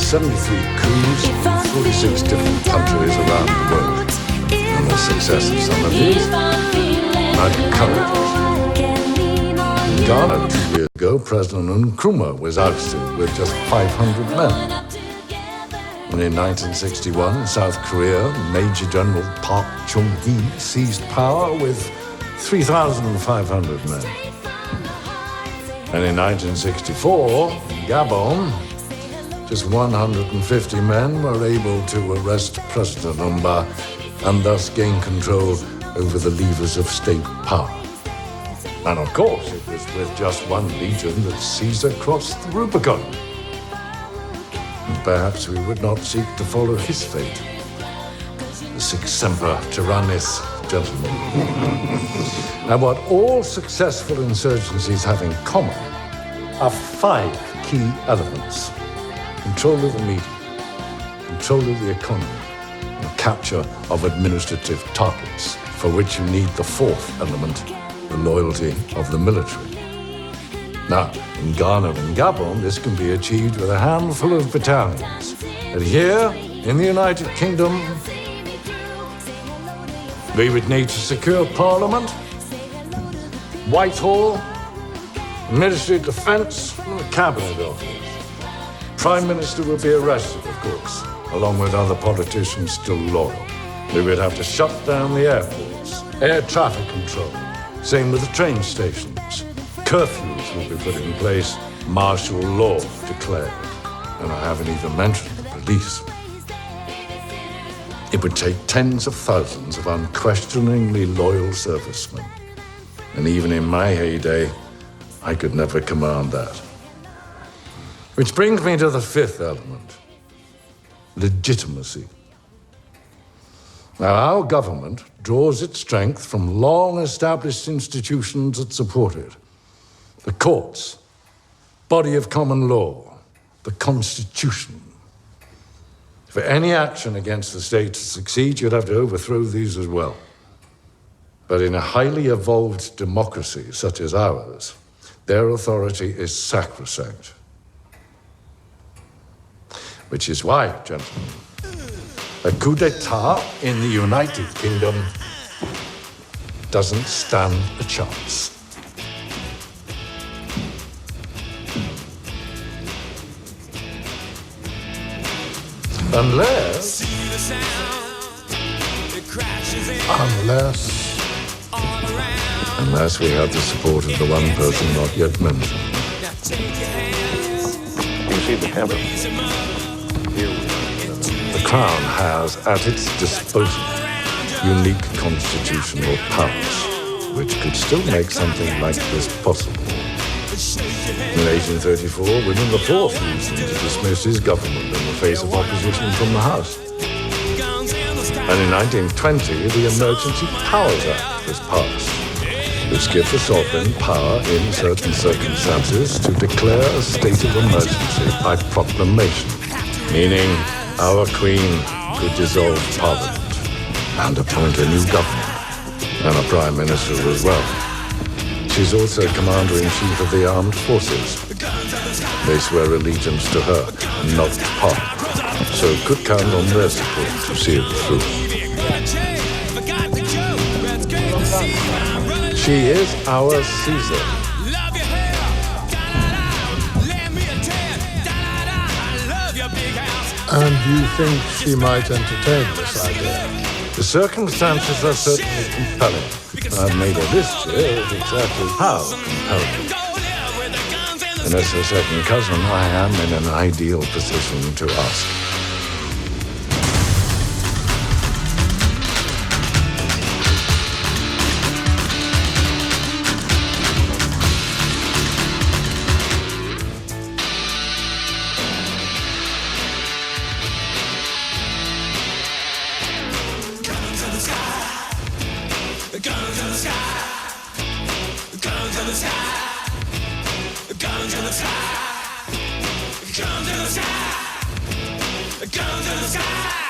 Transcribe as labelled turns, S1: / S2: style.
S1: 73 coups in 46 different countries around the world. And the success of some of these might encourage us. In Ghana 2 years ago, President Nkrumah was ousted with just 500 men. And in 1961, in South Korea, Major General Park Chung-hee seized power with 3,500 men. And in 1964, in Gabon, just 150 men were able to arrest President Umba and thus gain control over the levers of state power. And of course, it was with just one legion that Caesar crossed the Rubicon. And perhaps we would not seek to follow his fate. The Sic Semper Tyrannis, gentlemen. Now, what all successful insurgencies have in common are 5 key elements: control of the media, control of the economy, and capture of administrative targets, for which you need the 4th element, the loyalty of the military. Now, in Ghana and Gabon, this can be achieved with a handful of battalions. And here, in the United Kingdom, we would need to secure Parliament, Whitehall, Ministry of Defence, and the Cabinet Office. Prime Minister would be arrested, of course, along with other politicians still loyal. We would have to shut down the airports, air traffic control, same with the train stations. Curfews will be put in place, martial law declared, and I haven't even mentioned the police. It would take tens of thousands of unquestioningly loyal servicemen. And even in my heyday, I could never command that. Which brings me to the 5th element, legitimacy. Now, our government draws its strength from long-established institutions that support it. The courts, body of common law, the Constitution. For any action against the state to succeed, you'd have to overthrow these as well. But in a highly evolved democracy such as ours, their authority is sacrosanct. Which is why, gentlemen, a coup d'etat in the United Kingdom doesn't stand a chance. Unless we have the support of the one person not yet mentioned.
S2: You see the camera.
S1: The Crown has at its disposal unique constitutional powers, which could still make something like this possible. In 1834, William IV used them to dismiss his government in the face of opposition from the House. And in 1920, the Emergency Powers Act was passed, which gives the sovereign power in certain circumstances to declare a state of emergency by proclamation, meaning our Queen could dissolve Parliament and appoint a new government and a Prime Minister as well. She's also Commander-in-Chief of the Armed Forces. They swear allegiance to her and not to Parliament, so could count on their support to see it through. She is our Caesar.
S3: And you think she might entertain this idea?
S1: The circumstances are certainly compelling. I've made a list here of exactly how compelling. And as her second cousin, I am in an ideal position to ask.
S4: Guns in the sky, guns in the sky, guns in the sky, guns in the sky, guns in the sky.